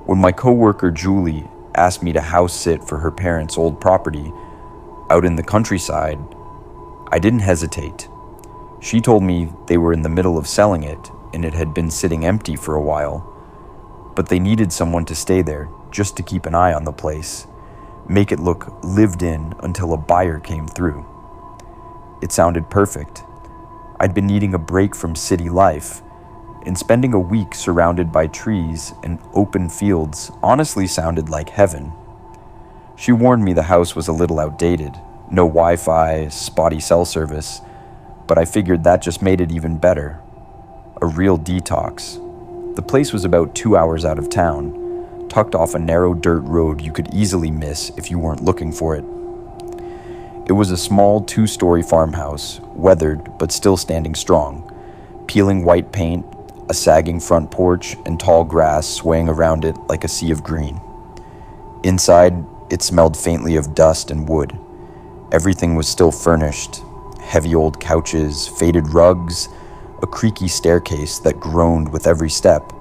When my coworker Julie asked me to house sit for her parents' old property out in the countryside, I didn't hesitate. She told me they were in the middle of selling it and it had been sitting empty for a while, but they needed someone to stay there just to keep an eye on the place, make it look lived in until a buyer came through. It sounded perfect. I'd been needing a break from city life, and spending a week surrounded by trees and open fields honestly sounded like heaven. She warned me the house was a little outdated, no Wi-Fi, spotty cell service, but I figured that just made it even better. A real detox. The place was about 2 hours out of town, tucked off a narrow dirt road you could easily miss if you weren't looking for it. It was a small 2-story farmhouse, weathered but still standing strong, peeling white paint, a sagging front porch, and tall grass swaying around it like a sea of green. Inside, it smelled faintly of dust and wood. Everything was still furnished. Heavy old couches, faded rugs, a creaky staircase that groaned with every step.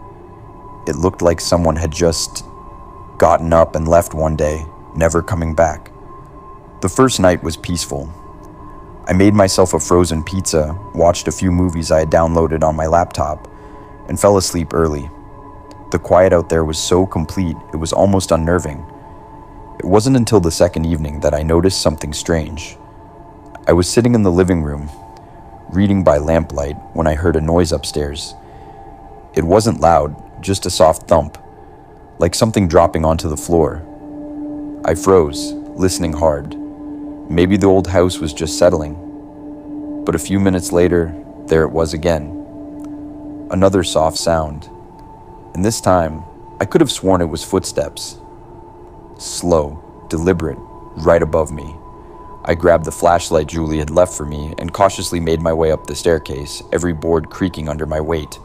It looked like someone had just gotten up and left one day, never coming back. The first night was peaceful. I made myself a frozen pizza, watched a few movies I had downloaded on my laptop, and fell asleep early. The quiet out there was so complete, it was almost unnerving. It wasn't until the second evening that I noticed something strange. I was sitting in the living room, reading by lamplight, when I heard a noise upstairs. It wasn't loud, just a soft thump, like something dropping onto the floor. I froze, listening hard. Maybe the old house was just settling. But a few minutes later, there it was again. Another soft sound. And this time, I could have sworn it was footsteps. Slow, deliberate, right above me. I grabbed the flashlight Julie had left for me and cautiously made my way up the staircase, every board creaking under my weight.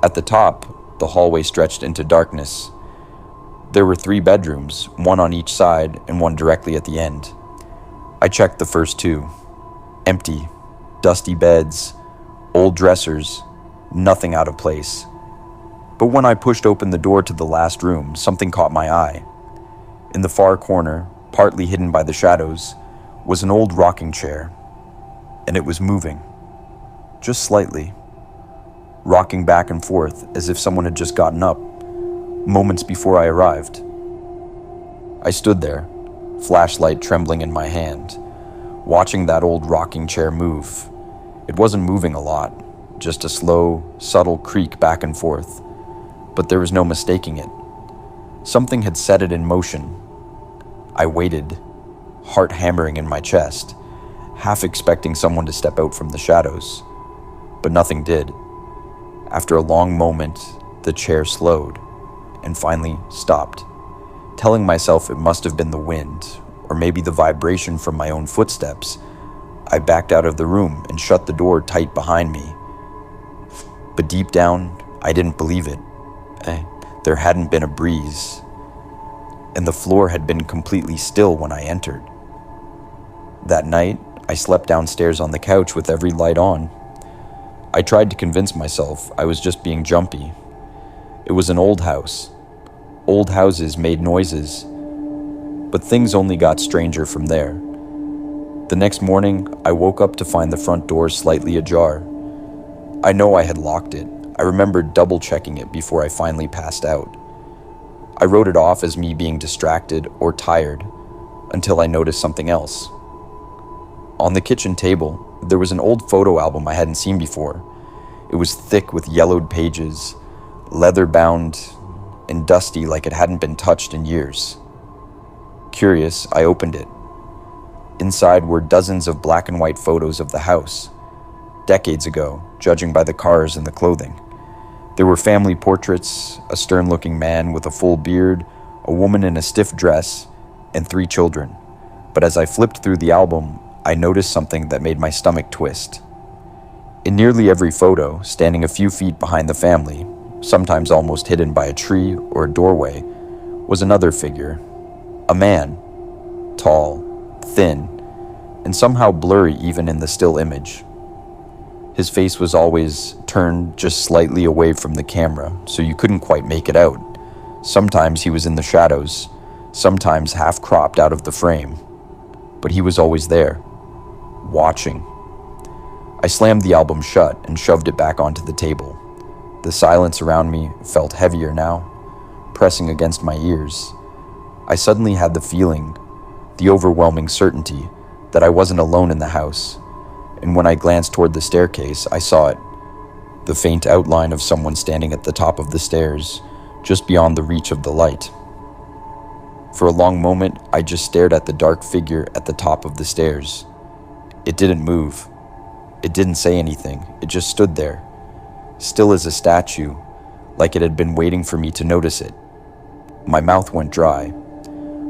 At the top, the hallway stretched into darkness. There were 3 bedrooms, one on each side and one directly at the end. I checked the first 2. Empty, dusty beds, old dressers, nothing out of place. But when I pushed open the door to the last room, something caught my eye. In the far corner, partly hidden by the shadows, was an old rocking chair, and it was moving, just slightly, rocking back and forth as if someone had just gotten up, moments before I arrived. I stood there, flashlight trembling in my hand, watching that old rocking chair move. It wasn't moving a lot, just a slow, subtle creak back and forth, but there was no mistaking it. Something had set it in motion. I waited, heart hammering in my chest, half expecting someone to step out from the shadows, but nothing did. After a long moment, the chair slowed and finally stopped, telling myself it must have been the wind, or maybe the vibration from my own footsteps. I backed out of the room and shut the door tight behind me. But deep down, I didn't believe it. There hadn't been a breeze, and the floor had been completely still when I entered. That night, I slept downstairs on the couch with every light on. I tried to convince myself I was just being jumpy. It was an old house. Old houses made noises, but things only got stranger from there. The next morning, I woke up to find the front door slightly ajar. I know I had locked it. I remembered double-checking it before I finally passed out. I wrote it off as me being distracted or tired until I noticed something else. On the kitchen table, there was an old photo album I hadn't seen before. It was thick with yellowed pages, leather-bound, and dusty like it hadn't been touched in years. Curious, I opened it. Inside were dozens of black and white photos of the house, decades ago, judging by the cars and the clothing. There were family portraits, a stern-looking man with a full beard, a woman in a stiff dress, and 3 children. But as I flipped through the album, I noticed something that made my stomach twist. In nearly every photo, standing a few feet behind the family, sometimes almost hidden by a tree or a doorway, was another figure. A man, tall, thin, and somehow blurry even in the still image. His face was always turned just slightly away from the camera, so you couldn't quite make it out. Sometimes he was in the shadows, sometimes half cropped out of the frame, but he was always there, watching. I slammed the album shut and shoved it back onto the table. The silence around me felt heavier now, pressing against my ears. I suddenly had the feeling, the overwhelming certainty, that I wasn't alone in the house, and when I glanced toward the staircase, I saw it, the faint outline of someone standing at the top of the stairs, just beyond the reach of the light. For a long moment, I just stared at the dark figure at the top of the stairs. It didn't move. It didn't say anything. It just stood there, still as a statue, like it had been waiting for me to notice it. My mouth went dry.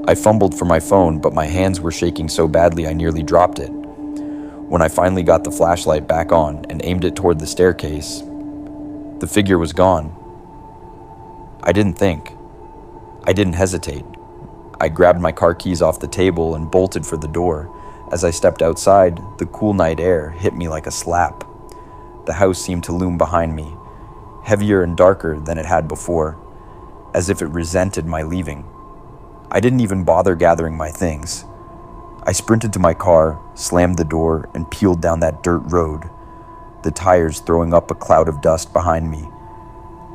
I fumbled for my phone, but my hands were shaking so badly I nearly dropped it. When I finally got the flashlight back on and aimed it toward the staircase, the figure was gone. I didn't think. I didn't hesitate. I grabbed my car keys off the table and bolted for the door. As I stepped outside, the cool night air hit me like a slap. The house seemed to loom behind me, heavier and darker than it had before, as if it resented my leaving. I didn't even bother gathering my things. I sprinted to my car, slammed the door, and peeled down that dirt road, the tires throwing up a cloud of dust behind me.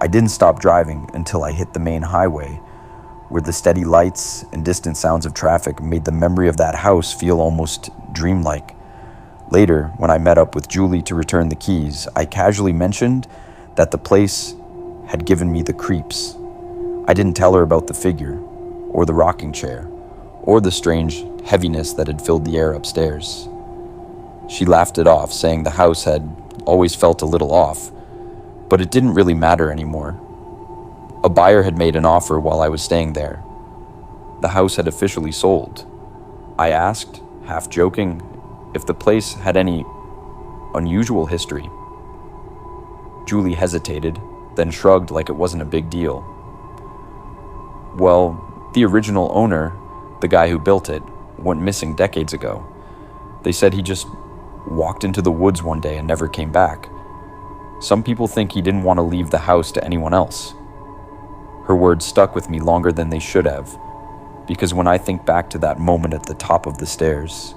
I didn't stop driving until I hit the main highway, where the steady lights and distant sounds of traffic made the memory of that house feel almost dreamlike. Later, when I met up with Julie to return the keys, I casually mentioned that the place had given me the creeps. I didn't tell her about the figure, or the rocking chair, or the strange heaviness that had filled the air upstairs. She laughed it off, saying the house had always felt a little off, but it didn't really matter anymore. A buyer had made an offer while I was staying there. The house had officially sold. I asked, half joking, if the place had any unusual history. Julie hesitated, then shrugged like it wasn't a big deal. Well, the original owner, the guy who built it, went missing decades ago. They said he just walked into the woods one day and never came back. Some people think he didn't want to leave the house to anyone else. Her words stuck with me longer than they should have, because when I think back to that moment at the top of the stairs,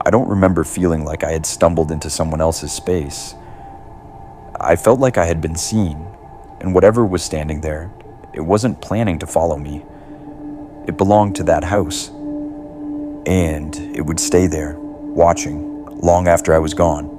I don't remember feeling like I had stumbled into someone else's space. I felt like I had been seen, and whatever was standing there, it wasn't planning to follow me. It belonged to that house, and it would stay there, watching, long after I was gone.